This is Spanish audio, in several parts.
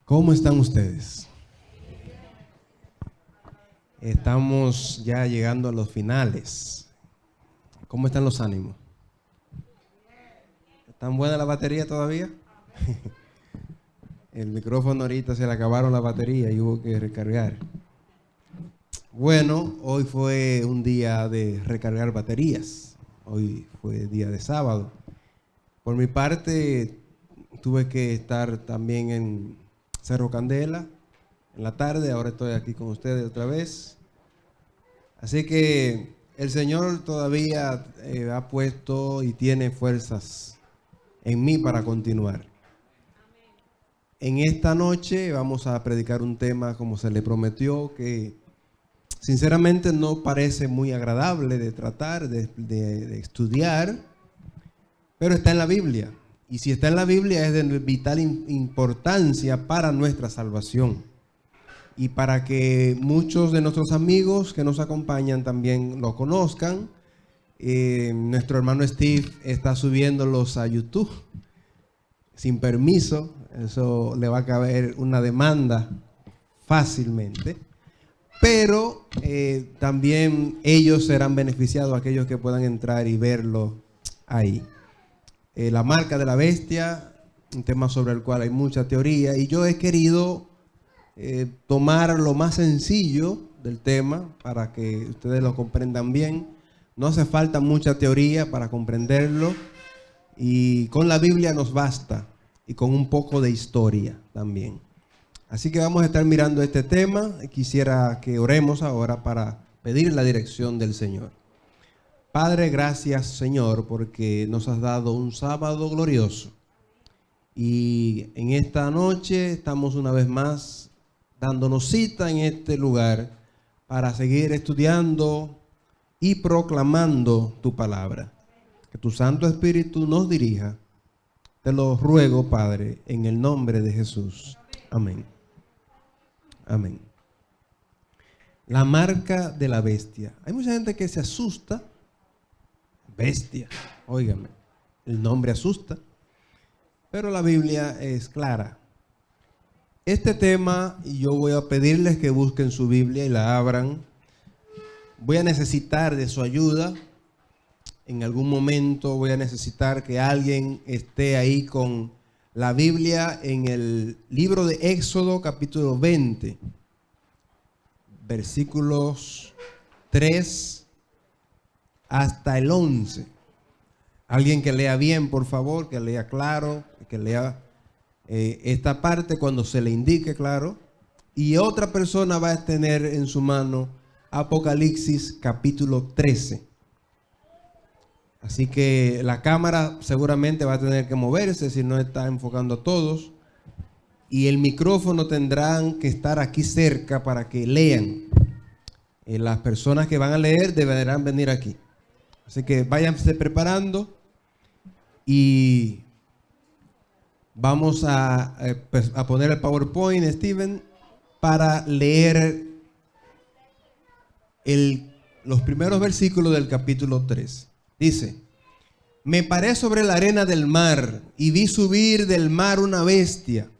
¿Cómo están ustedes? Estamos ya llegando a los finales. ¿Cómo están los ánimos? ¿Están buena la batería todavía? El micrófono ahorita se le acabaron la batería y hubo que recargar. Bueno, hoy fue un día de recargar baterías. Hoy fue día de sábado. Por mi parte, tuve que estar también en Cerro Candela en la tarde. Ahora estoy aquí con ustedes otra vez. Así que el Señor todavía ha puesto y tiene fuerzas en mí para continuar. En esta noche vamos a predicar un tema como se le prometió, que sinceramente no parece muy agradable de tratar, de estudiar, pero está en la Biblia. Y si está en la Biblia es de vital importancia para nuestra salvación. Y para que muchos de nuestros amigos que nos acompañan también lo conozcan. Nuestro hermano Steve está subiéndolos a YouTube sin permiso. Eso le va a caber una demanda fácilmente. Pero también ellos serán beneficiados, aquellos que puedan entrar y verlo ahí. La marca de la bestia, un tema sobre el cual hay mucha teoría. Y yo he querido tomar lo más sencillo del tema para que ustedes lo comprendan bien. No hace falta mucha teoría para comprenderlo. Y con la Biblia nos basta. Y con un poco de historia también. Así que vamos a estar mirando este tema. Quisiera que oremos ahora para pedir la dirección del Señor. Padre, gracias Señor, porque nos has dado un sábado glorioso. Y en esta noche estamos una vez más dándonos cita en este lugar para seguir estudiando y proclamando tu palabra. Que tu Santo Espíritu nos dirija. Te lo ruego, Padre, en el nombre de Jesús. Amén. Amén. La marca de la bestia. Hay mucha gente que se asusta. Bestia, óigame, el nombre asusta, pero la Biblia es clara. Este tema, y yo voy a pedirles que busquen su Biblia y la abran. Voy a necesitar de su ayuda. En algún momento voy a necesitar que alguien esté ahí con la Biblia en el libro de Éxodo, capítulo 20, versículos 3 hasta el 11. Alguien que lea bien, por favor, que lea claro, que lea esta parte cuando se le indique claro. Y otra persona va a tener en su mano Apocalipsis capítulo 13. Así que la cámara seguramente va a tener que moverse si no está enfocando a todos. Y el micrófono tendrán que estar aquí cerca para que lean. Las personas que van a leer deberán venir aquí. Así que váyanse preparando y vamos a poner el PowerPoint, Steven, para leer los primeros versículos del capítulo 3. Dice: me paré sobre la arena del mar y vi subir del mar una bestia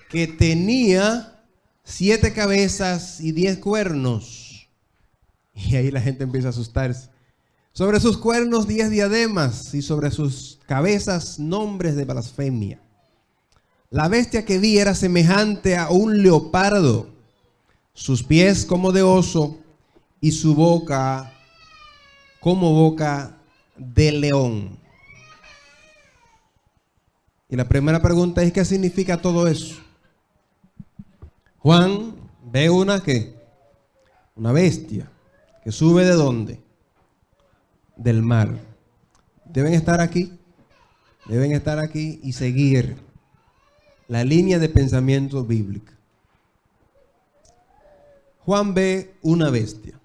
que tenía 7 cabezas y 10 cuernos. Y ahí la gente empieza a asustarse. Sobre sus cuernos 10 diademas y sobre sus cabezas nombres de blasfemia. La bestia que vi era semejante a un leopardo, sus pies como de oso y su boca como boca de león. Y la primera pregunta es: ¿qué significa todo eso? Juan ve una bestia que sube ¿de dónde? Del mar. Deben estar aquí y seguir la línea de pensamiento bíblica. Juan ve una bestia.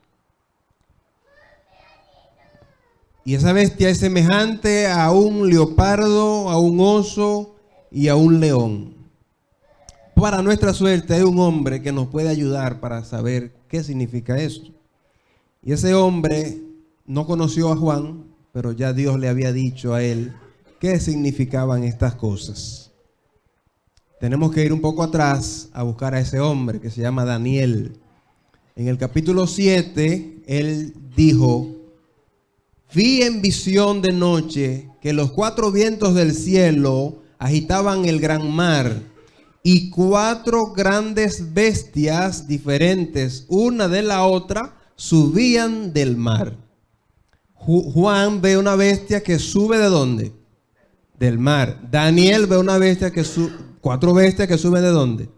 Y esa bestia es semejante a un leopardo, a un oso y a un león. Para nuestra suerte hay un hombre que nos puede ayudar para saber qué significa esto. Y ese hombre no conoció a Juan, pero ya Dios le había dicho a él qué significaban estas cosas. tenemos que ir un poco atrás a buscar a ese hombre que se llama Daniel. En el capítulo 7, él dijo: vi en visión de noche que los 4 vientos del cielo agitaban el gran mar, y 4 grandes bestias diferentes, una de la otra, subían del mar. Juan ve una bestia que sube ¿de dónde? Del mar. Daniel ve una bestia que 4 bestias que suben ¿de dónde?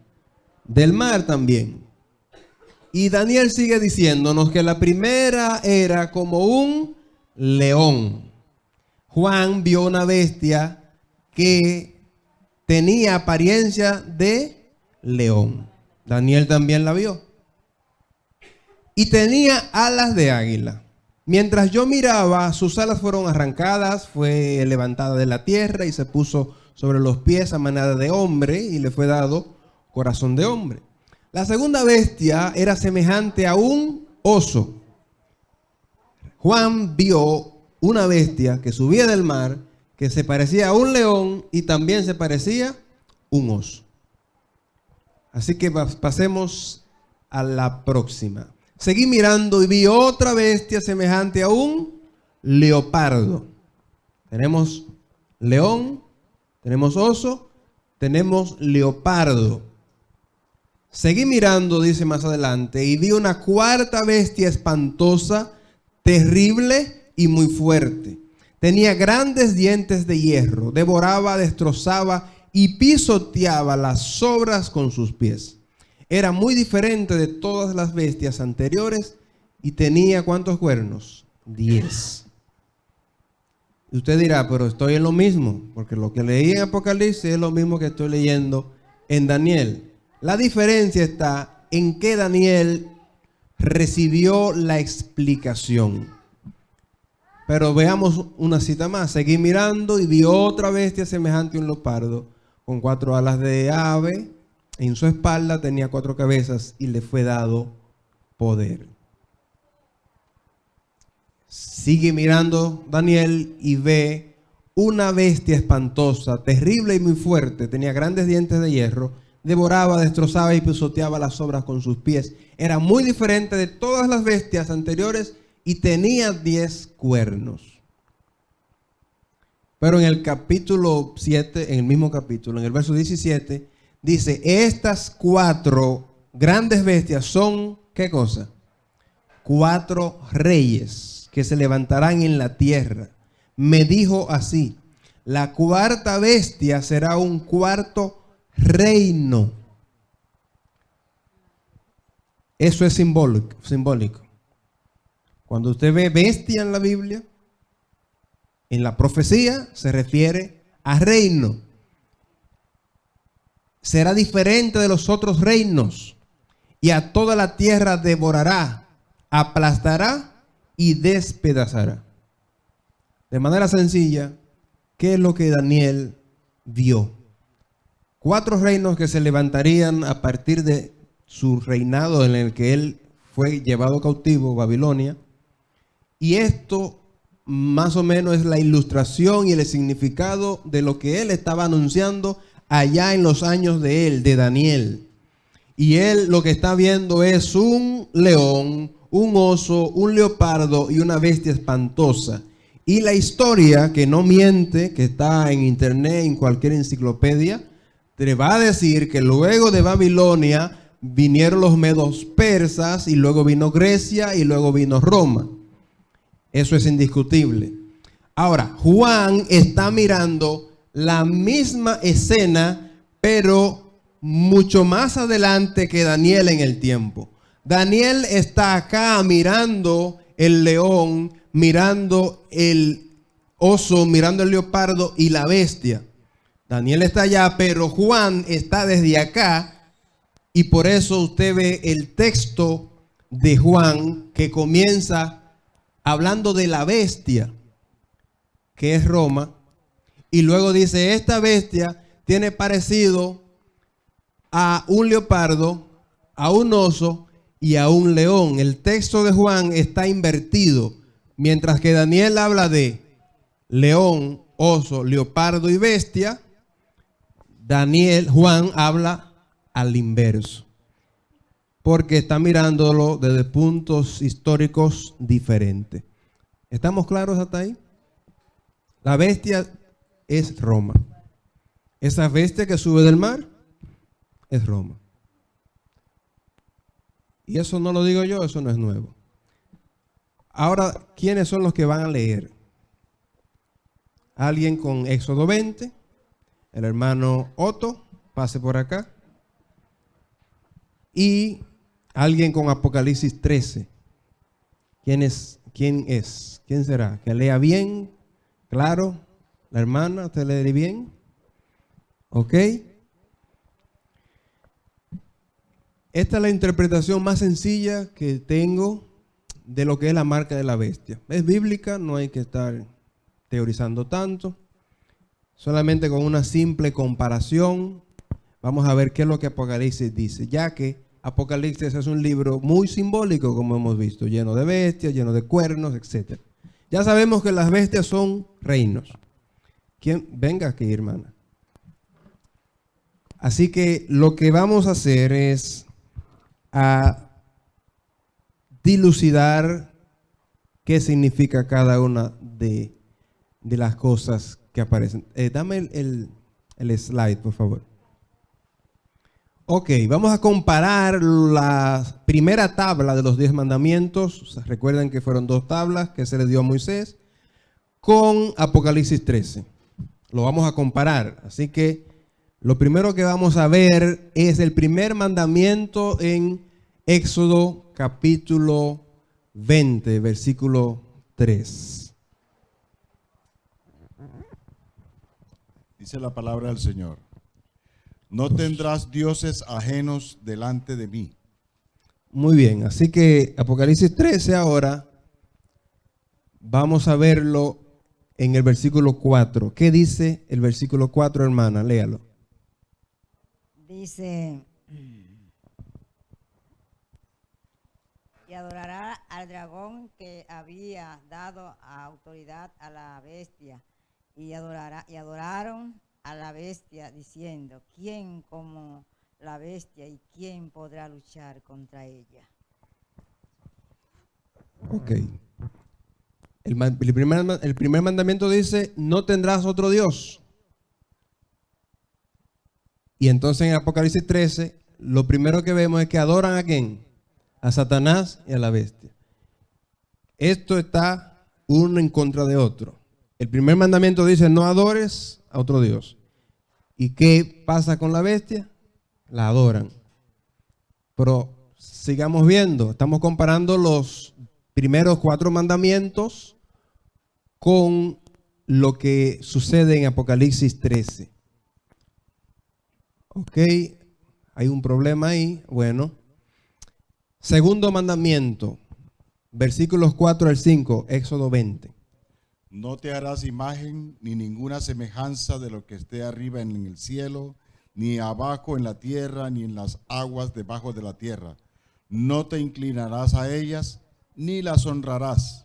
Del mar también. Y Daniel sigue diciéndonos que la primera era como un león. Juan vio una bestia que tenía apariencia de león. Daniel también la vio. Y tenía alas de águila. Mientras yo miraba, sus alas fueron arrancadas, fue levantada de la tierra y se puso sobre los pies a manera de hombre, y le fue dado corazón de hombre. La segunda bestia era semejante a un oso. Juan vio una bestia que subía del mar, que se parecía a un león y también se parecía a un oso. Así que pasemos a la próxima. Seguí mirando y vi otra bestia semejante a un leopardo. Tenemos león, tenemos oso, tenemos leopardo. Seguí mirando, dice más adelante, y vi una cuarta bestia espantosa, terrible y muy fuerte. Tenía grandes dientes de hierro, devoraba, destrozaba y pisoteaba las sobras con sus pies. Era muy diferente de todas las bestias anteriores y tenía ¿cuántos cuernos? 10. Y usted dirá, pero estoy en lo mismo, porque lo que leí en Apocalipsis es lo mismo que estoy leyendo en Daniel. La diferencia está en que Daniel recibió la explicación. Pero veamos una cita más. Seguí mirando y vi otra bestia semejante a un leopardo, con 4 alas de ave. En su espalda tenía 4 cabezas y le fue dado poder. Sigue mirando Daniel y ve una bestia espantosa, terrible y muy fuerte. Tenía grandes dientes de hierro, devoraba, destrozaba y pisoteaba las sobras con sus pies. Era muy diferente de todas las bestias anteriores y tenía 10 cuernos. Pero en el capítulo 7, en el mismo capítulo, en el verso 17, dice: estas 4 grandes bestias son, ¿qué cosa? 4 reyes que se levantarán en la tierra. Me dijo así: la cuarta bestia será un cuarto reino. Eso es simbólico. Cuando usted ve bestia en la Biblia, en la profecía se refiere a reino. Será diferente de los otros reinos, y a toda la tierra devorará, aplastará y despedazará. De manera sencilla, ¿qué es lo que Daniel vio? 4 reinos que se levantarían a partir de su reinado, en el que él fue llevado cautivo, Babilonia. Y esto más o menos es la ilustración y el significado de lo que él estaba anunciando allá en los años de él, de Daniel. Y él lo que está viendo es un león, un oso, un leopardo y una bestia espantosa. Y la historia, que no miente, que está en internet, en cualquier enciclopedia, te va a decir que luego de Babilonia vinieron los medos persas, y luego vino Grecia, y luego vino Roma. Eso es indiscutible. Ahora, Juan está mirando la misma escena, pero mucho más adelante que Daniel en el tiempo. Daniel está acá mirando el león, mirando el oso, mirando el leopardo y la bestia. Daniel está allá, pero Juan está desde acá, y por eso usted ve el texto de Juan que comienza hablando de la bestia, que es Roma, y luego dice: esta bestia tiene parecido a un leopardo, a un oso y a un león. El texto de Juan está invertido. Mientras que Daniel habla de león, oso, leopardo y bestia, Juan habla al inverso, porque está mirándolo desde puntos históricos diferentes. ¿Estamos claros hasta ahí? La bestia es Roma. Esa bestia que sube del mar es Roma. Y eso no lo digo yo, eso no es nuevo. Ahora, ¿quiénes son los que van a leer? Alguien con Éxodo 20, el hermano Otto, pase por acá. Y alguien con Apocalipsis 13. ¿Quién es? ¿Quién será? Que lea bien, claro. La hermana, ¿usted lee bien? ¿Ok? Esta es la interpretación más sencilla que tengo de lo que es la marca de la bestia. Es bíblica, no hay que estar teorizando tanto. Solamente con una simple comparación vamos a ver qué es lo que Apocalipsis dice, ya que Apocalipsis es un libro muy simbólico, como hemos visto, lleno de bestias, lleno de cuernos, etc. Ya sabemos que las bestias son reinos. ¿Quién? Venga aquí, hermana. Así que lo que vamos a hacer es a dilucidar qué significa cada una de las cosas que aparecen. Dame el slide, por favor. Ok, vamos a comparar la primera tabla de los 10 mandamientos. O sea, recuerden que fueron 2 tablas que se le dio a Moisés con Apocalipsis 13. Lo vamos a comparar. Así que lo primero que vamos a ver es el primer mandamiento en Éxodo capítulo 20, versículo 3. Dice la palabra del Señor: no tendrás dioses ajenos delante de mí. Muy bien, así que Apocalipsis 13 ahora vamos a verlo en el versículo 4. ¿Qué dice el versículo 4, hermana? Léalo. Dice: y adorará al dragón que había dado autoridad a la bestia, y adoraron a la bestia, diciendo: ¿quién como la bestia y quién podrá luchar contra ella? Ok. El primer mandamiento dice: no tendrás otro Dios. Y entonces en Apocalipsis 13, lo primero que vemos es que adoran ¿a quién? A Satanás y a la bestia. Esto está uno en contra de otro. El primer mandamiento dice: no adores a otro Dios. ¿Y qué pasa con la bestia? La adoran. Pero sigamos viendo. Estamos comparando los primeros 4 mandamientos con lo que sucede en Apocalipsis 13. Ok, hay un problema ahí. Bueno, segundo mandamiento, versículos 4 al 5, Éxodo 20. No te harás imagen ni ninguna semejanza de lo que esté arriba en el cielo, ni abajo en la tierra, ni en las aguas debajo de la tierra. No te inclinarás a ellas, ni las honrarás,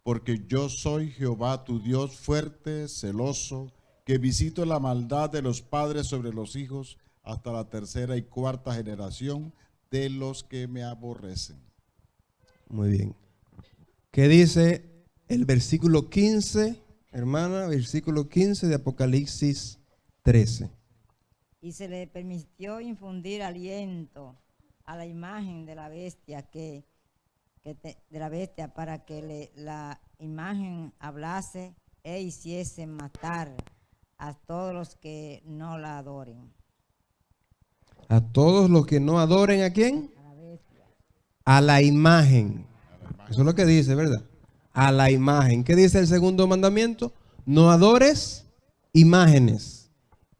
porque yo soy Jehová tu Dios fuerte, celoso, que visito la maldad de los padres sobre los hijos hasta la 3ª y 4ª generación de los que me aborrecen. Muy bien. ¿Qué dice el versículo 15, hermana? Versículo 15 de Apocalipsis 13. Y se le permitió infundir aliento a la imagen de la bestia para que la imagen hablase e hiciese matar a todos los que no la adoren. A todos los que no adoren, ¿a quién? A la bestia. A la imagen. Eso es lo que dice, ¿verdad? A la imagen. ¿Qué dice el segundo mandamiento? No adores imágenes.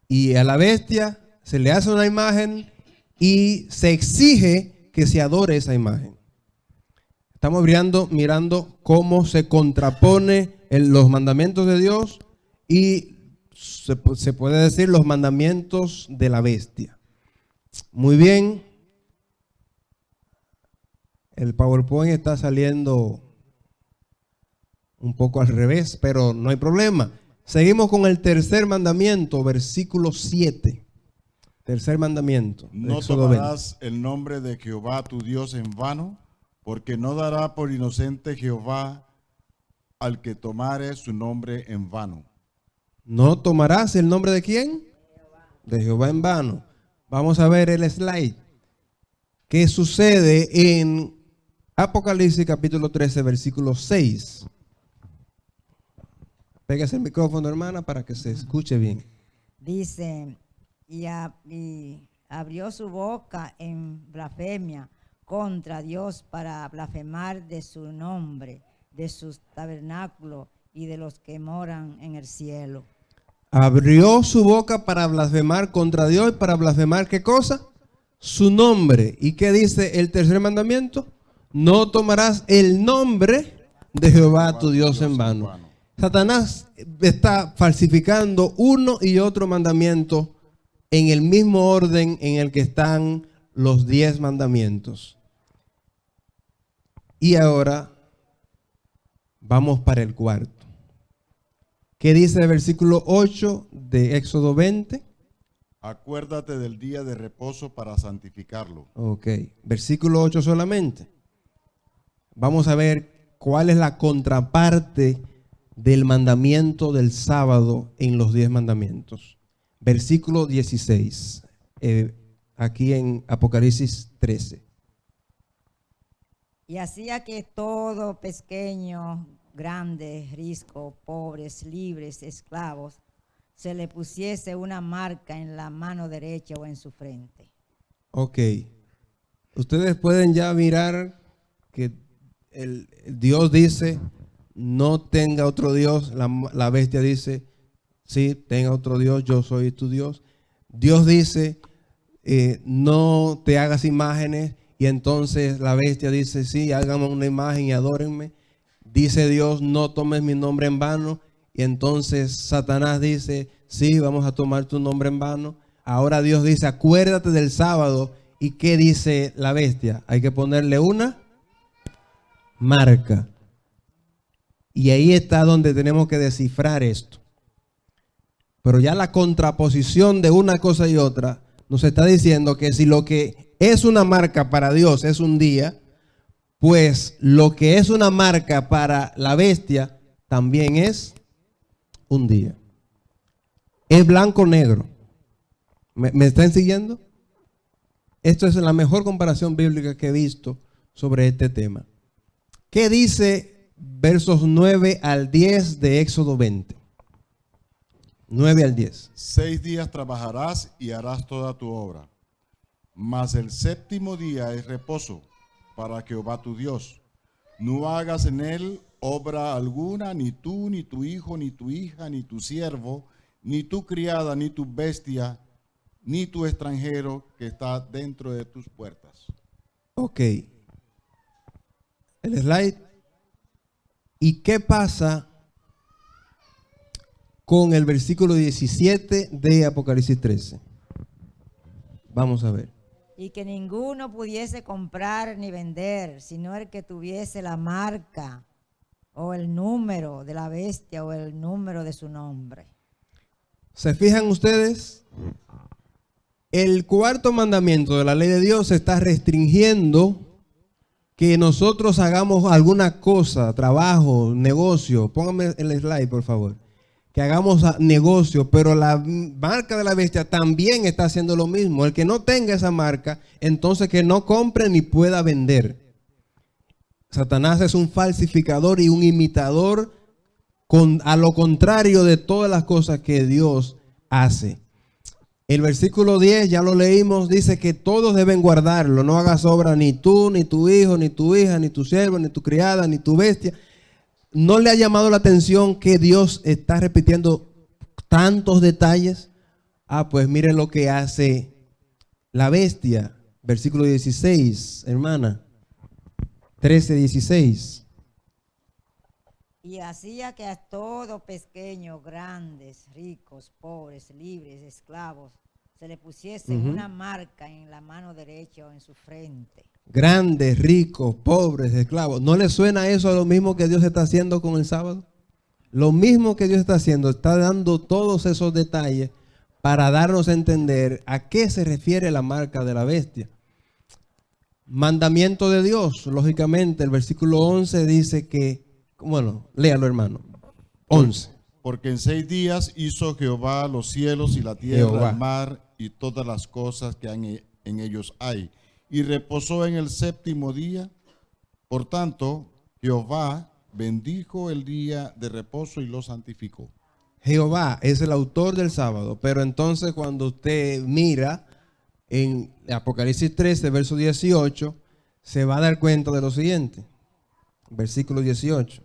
Y a la bestia se le hace una imagen y se exige que se adore esa imagen. Estamos mirando cómo se contrapone los mandamientos de Dios y se puede decir los mandamientos de la bestia. Muy bien. El PowerPoint está saliendo un poco al revés, pero no hay problema. Seguimos con el tercer mandamiento, versículo 7. Tercer mandamiento. No Éxodo 20. tomarás el nombre de Jehová tu Dios en vano, porque no dará por inocente Jehová al que tomare su nombre en vano. No tomarás el nombre de quién? De Jehová en vano. Vamos a ver el slide. ¿Qué sucede en Apocalipsis capítulo 13, versículo 6? Pégase el micrófono, hermana, para que se escuche bien. Dice, y abrió su boca en blasfemia contra Dios para blasfemar de su nombre, de sus tabernáculos y de los que moran en el cielo. Abrió su boca para blasfemar contra Dios y para blasfemar ¿qué cosa? Su nombre. ¿Y qué dice el tercer mandamiento? No tomarás el nombre de Jehová tu Dios en vano. Satanás está falsificando uno y otro mandamiento en el mismo orden en el que están los 10 mandamientos. Y ahora vamos para el cuarto. ¿Qué dice el versículo 8 de Éxodo 20? Acuérdate del día de reposo para santificarlo. Ok, versículo 8 solamente. Vamos a ver cuál es la contraparte del mandamiento del sábado en los 10 mandamientos. Versículo 16, aquí en Apocalipsis 13. Y hacía que todo pequeño, grande, rico, pobres, libres, esclavos, se le pusiese una marca en la mano derecha o en su frente. Ok, ustedes pueden ya mirar que el Dios dice, no tenga otro Dios. La bestia dice, sí, tenga otro Dios, yo soy tu Dios. Dios dice, no te hagas imágenes. Y entonces la bestia dice, sí, háganme una imagen y adórenme. Dice Dios, no tomes mi nombre en vano. Y entonces Satanás dice, sí, vamos a tomar tu nombre en vano. Ahora Dios dice, acuérdate del sábado. ¿Y qué dice la bestia? Hay que ponerle una marca. Y ahí está donde tenemos que descifrar esto. Pero ya la contraposición de una cosa y otra nos está diciendo que si lo que es una marca para Dios es un día, pues lo que es una marca para la bestia también es un día. Es blanco o negro. ¿Me están siguiendo? Esto es la mejor comparación bíblica que he visto sobre este tema. ¿Qué dice versos 9 al 10 de Éxodo 20? 9 al 10. 6 días trabajarás y harás toda tu obra, mas el séptimo día es reposo para Jehová tu Dios. No hagas en él obra alguna, ni tú, ni tu hijo, ni tu hija, ni tu siervo, ni tu criada, ni tu bestia, ni tu extranjero que está dentro de tus puertas. Ok. El slide. ¿Y qué pasa con el versículo 17 de Apocalipsis 13? Vamos a ver. Y que ninguno pudiese comprar ni vender, sino el que tuviese la marca o el número de la bestia o el número de su nombre. ¿Se fijan ustedes? El cuarto mandamiento de la ley de Dios está restringiendo que nosotros hagamos alguna cosa, trabajo, negocio. Póngame el slide, por favor. Que hagamos negocio, pero la marca de la bestia también está haciendo lo mismo. El que no tenga esa marca, entonces que no compre ni pueda vender. Satanás es un falsificador y un imitador a lo contrario de todas las cosas que Dios hace. El versículo 10, ya lo leímos, dice que todos deben guardarlo. No hagas obra ni tú, ni tu hijo, ni tu hija, ni tu siervo, ni tu criada, ni tu bestia. ¿No le ha llamado la atención que Dios está repitiendo tantos detalles? Pues miren lo que hace la bestia. Versículo 16, hermana. 13:16. Y hacía que a todos pequeños, grandes, ricos, pobres, libres, esclavos, se le pusiese una marca en la mano derecha o en su frente. Grandes, ricos, pobres, esclavos. ¿No le suena eso a lo mismo que Dios está haciendo con el sábado? Lo mismo que Dios está haciendo, está dando todos esos detalles para darnos a entender a qué se refiere la marca de la bestia. Mandamiento de Dios, lógicamente, el versículo 11 dice que, bueno, léalo, hermano. 11. Porque en 6 días hizo Jehová los cielos y la tierra, Jehová. el mar y todas las cosas que en ellos hay. Y reposó en el 7º día. Por tanto, Jehová bendijo el día de reposo y lo santificó. Jehová es el autor del sábado, pero entonces cuando usted mira en Apocalipsis 13, verso 18, se va a dar cuenta de lo siguiente. Versículo 18.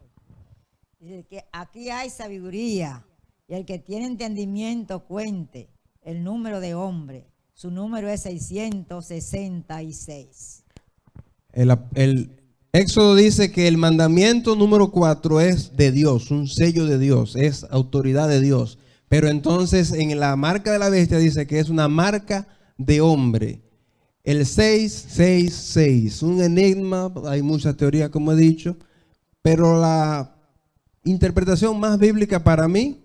Dice que aquí hay sabiduría, y el que tiene entendimiento cuente el número de hombres. Su número es 666. El Éxodo dice que el mandamiento número 4 es de Dios, un sello de Dios, es autoridad de Dios. Pero entonces en la marca de la bestia dice que es una marca de hombre. El 666, un enigma, hay muchas teorías como he dicho, pero la interpretación más bíblica para mí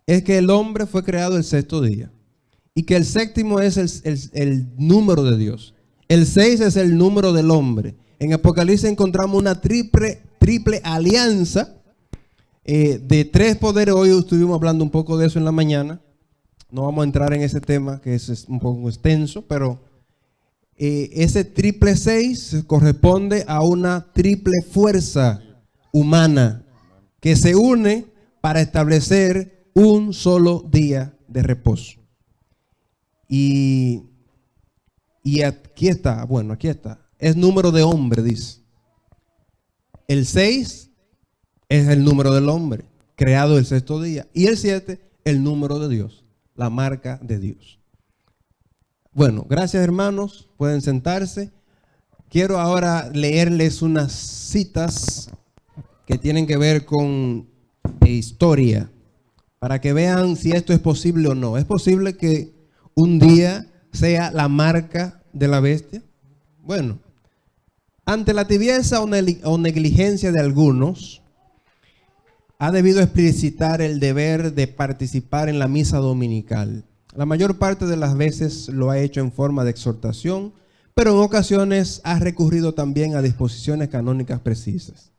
es que el hombre fue creado el 6º día y que el 7º es el número de Dios. El 6 es el número del hombre. En Apocalipsis encontramos una triple alianza de 3 poderes. Hoy estuvimos hablando un poco de eso en la mañana. No vamos a entrar en ese tema que es un poco extenso, pero ese triple 6 corresponde a una triple fuerza humana que se une para establecer un solo día de reposo. Y aquí está, bueno, aquí está. Es número de hombre, dice. El 6 es el número del hombre, creado el 6º día. Y el 7, el número de Dios, la marca de Dios. Bueno, gracias hermanos, pueden sentarse. Quiero ahora leerles unas citas que tienen que ver con historia, para que vean si esto es posible o no. ¿Es posible que un día sea la marca de la bestia? Bueno, ante la tibieza o negligencia de algunos, ha debido explicitar el deber de participar en la misa dominical. La mayor parte de las veces lo ha hecho en forma de exhortación, pero en ocasiones ha recurrido también a disposiciones canónicas precisas.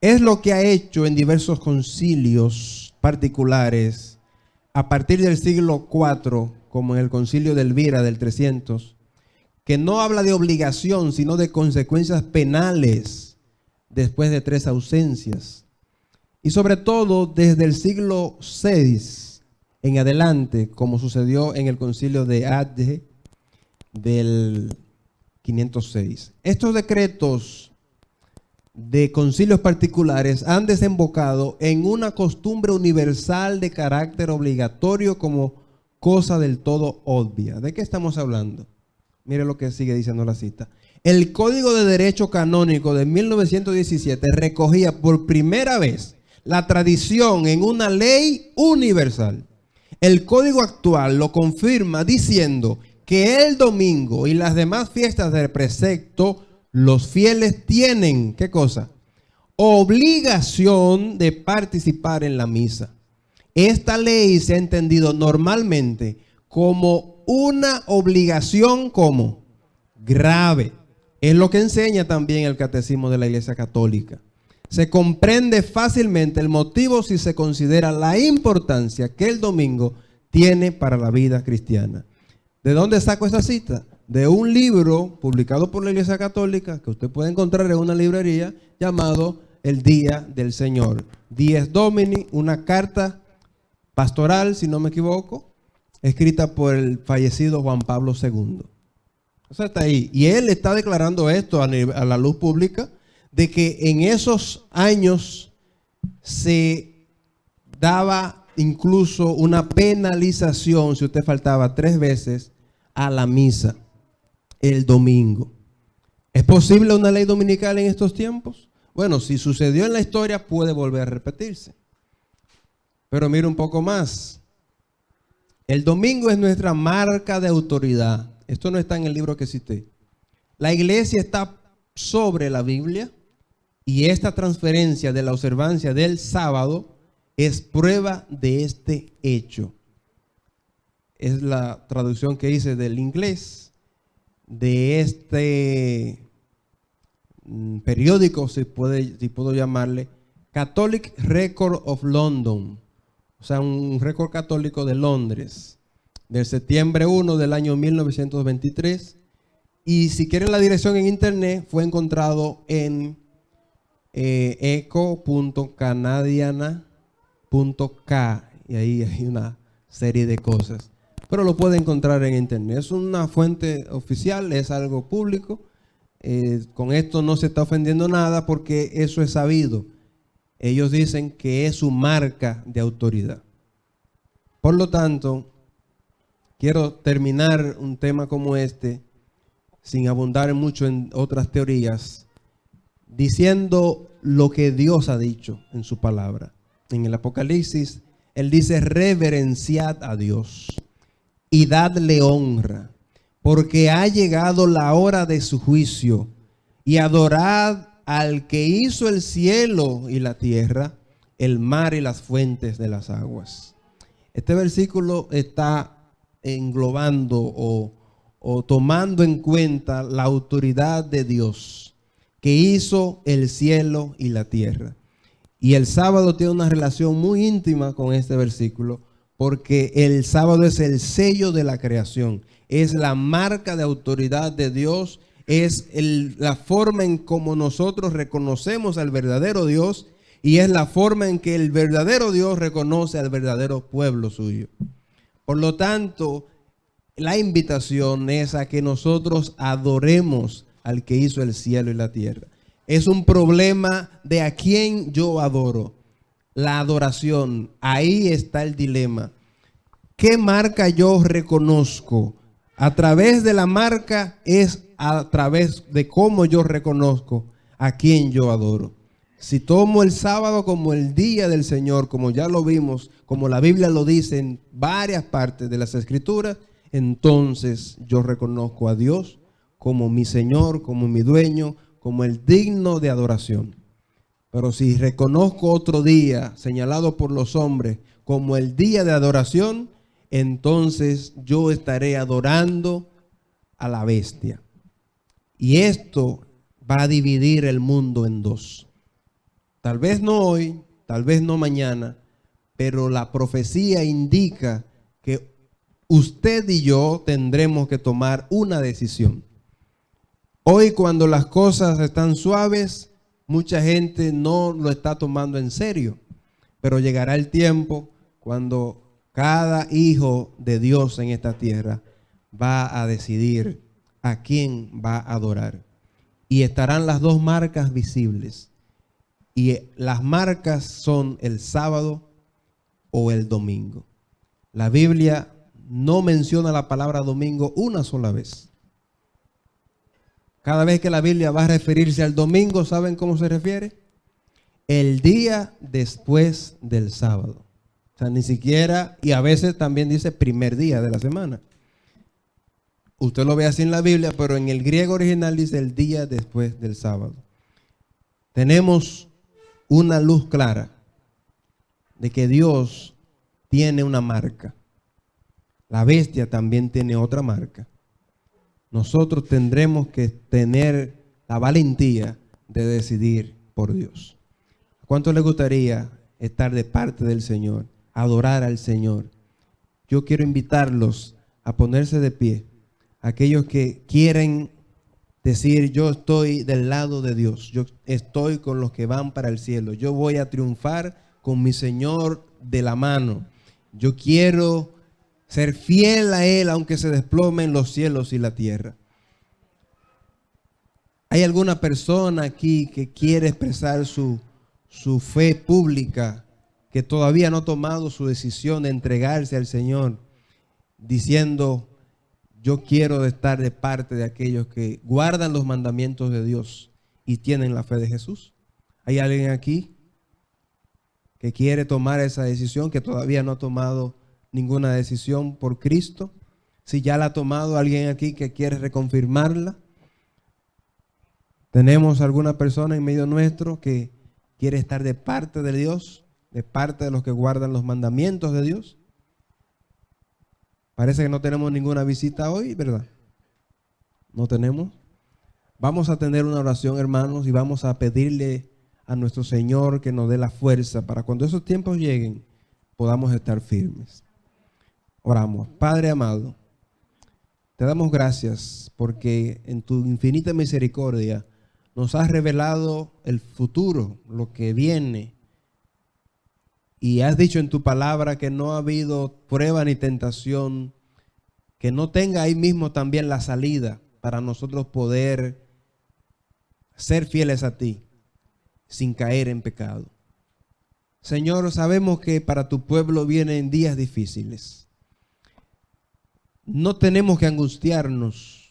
Es lo que ha hecho en diversos concilios particulares a partir del siglo IV, como en el concilio de Elvira del 300, que no habla de obligación, sino de consecuencias penales después de 3 ausencias. Y sobre todo desde el siglo VI en adelante, como sucedió en el concilio de Agde del 506. Estos decretos de concilios particulares han desembocado en una costumbre universal de carácter obligatorio como cosa del todo obvia. ¿De qué estamos hablando? Mire lo que sigue diciendo la cita. El Código de Derecho Canónico de 1917 recogía por primera vez la tradición en una ley universal. El Código actual lo confirma diciendo que el domingo y las demás fiestas del precepto, los fieles tienen, ¿qué cosa? Obligación de participar en la misa. Esta ley se ha entendido normalmente como una obligación como grave. Es lo que enseña también el Catecismo de la Iglesia Católica. Se comprende fácilmente el motivo si se considera la importancia que el domingo tiene para la vida cristiana. ¿De dónde saco esta cita? De un libro publicado por la Iglesia Católica que usted puede encontrar en una librería llamado El Día del Señor. Dies Domini, una carta pastoral, si no me equivoco, escrita por el fallecido Juan Pablo II. O sea, está ahí. Y él está declarando esto a la luz pública, de que en esos años se daba incluso una penalización si usted faltaba 3 veces a la misa el domingo. ¿Es posible una ley dominical en estos tiempos? Bueno, si sucedió en la historia puede volver a repetirse. Pero mire un poco más. El domingo es nuestra marca de autoridad. Esto no está en el libro que cité. La iglesia está sobre la Biblia y esta transferencia de la observancia del sábado es prueba de este hecho. es la traducción que hice del inglés de este periódico, si puedo llamarle, Catholic Record of London, o sea, un récord católico de Londres, del septiembre 1 del año 1923. Y si quieren la dirección en internet, fue encontrado en eco.canadiana.k, y ahí hay una serie de cosas, pero lo puede encontrar en internet. Es una fuente oficial, es algo público. Con esto no se está ofendiendo nada porque eso es sabido. Ellos dicen que es su marca de autoridad. Por lo tanto, quiero terminar un tema como este, sin abundar mucho en otras teorías, diciendo lo que Dios ha dicho en su palabra. En el Apocalipsis, Él dice: reverenciad a Dios y dadle honra, porque ha llegado la hora de su juicio, y adorad al que hizo el cielo y la tierra, el mar y las fuentes de las aguas. Este versículo está englobando o tomando en cuenta la autoridad de Dios, que hizo el cielo y la tierra. Y el sábado tiene una relación muy íntima con este versículo, porque el sábado es el sello de la creación, es la marca de autoridad de Dios, es la forma en cómo nosotros reconocemos al verdadero Dios, y es la forma en que el verdadero Dios reconoce al verdadero pueblo suyo. Por lo tanto, la invitación es a que nosotros adoremos al que hizo el cielo y la tierra. Es un problema de a quién yo adoro. La adoración, ahí está el dilema. ¿Qué marca yo reconozco? A través de la marca es a través de cómo yo reconozco a quién yo adoro. Si tomo el sábado como el día del Señor, como ya lo vimos, como la Biblia lo dice en varias partes de las Escrituras, entonces yo reconozco a Dios como mi Señor, como mi dueño, como el digno de adoración. Pero si reconozco otro día señalado por los hombres como el día de adoración, entonces yo estaré adorando a la bestia. Y esto va a dividir el mundo en dos. Tal vez no hoy, tal vez no mañana, pero la profecía indica que usted y yo tendremos que tomar una decisión. Hoy, cuando las cosas están suaves, mucha gente no lo está tomando en serio, pero llegará el tiempo cuando cada hijo de Dios en esta tierra va a decidir a quién va a adorar. Y estarán las dos marcas visibles. Y las marcas son el sábado o el domingo. La Biblia no menciona la palabra domingo una sola vez. Cada vez que la Biblia va a referirse al domingo, ¿saben cómo se refiere? El día después del sábado. O sea, ni siquiera, y a veces también dice primer día de la semana. Usted lo ve así en la Biblia, pero en el griego original dice el día después del sábado. Tenemos una luz clara de que Dios tiene una marca. La bestia también tiene otra marca. Nosotros tendremos que tener la valentía de decidir por Dios. ¿A cuánto les gustaría estar de parte del Señor, adorar al Señor? Yo quiero invitarlos a ponerse de pie. Aquellos que quieren decir: yo estoy del lado de Dios, yo estoy con los que van para el cielo, yo voy a triunfar con mi Señor de la mano. Yo quiero ser fiel a Él aunque se desplomen los cielos y la tierra. ¿Hay alguna persona aquí que quiere expresar su fe pública, que todavía no ha tomado su decisión de entregarse al Señor, diciendo: yo quiero estar de parte de aquellos que guardan los mandamientos de Dios y tienen la fe de Jesús? ¿Hay alguien aquí que quiere tomar esa decisión, que todavía no ha tomado ninguna decisión por Cristo? Si ya la ha tomado, alguien aquí que quiere reconfirmarla. ¿Tenemos alguna persona en medio nuestro que quiere estar de parte de Dios, de parte de los que guardan los mandamientos de Dios? Parece que no tenemos ninguna visita hoy, ¿verdad? No tenemos. Vamos a tener una oración, hermanos, y vamos a pedirle a nuestro Señor que nos dé la fuerza para cuando esos tiempos lleguen, podamos estar firmes. Oramos. Padre amado, te damos gracias porque en tu infinita misericordia nos has revelado el futuro, lo que viene. Y has dicho en tu palabra que no ha habido prueba ni tentación que no tenga ahí mismo también la salida para nosotros poder ser fieles a ti sin caer en pecado. Señor, sabemos que para tu pueblo vienen días difíciles. No tenemos que angustiarnos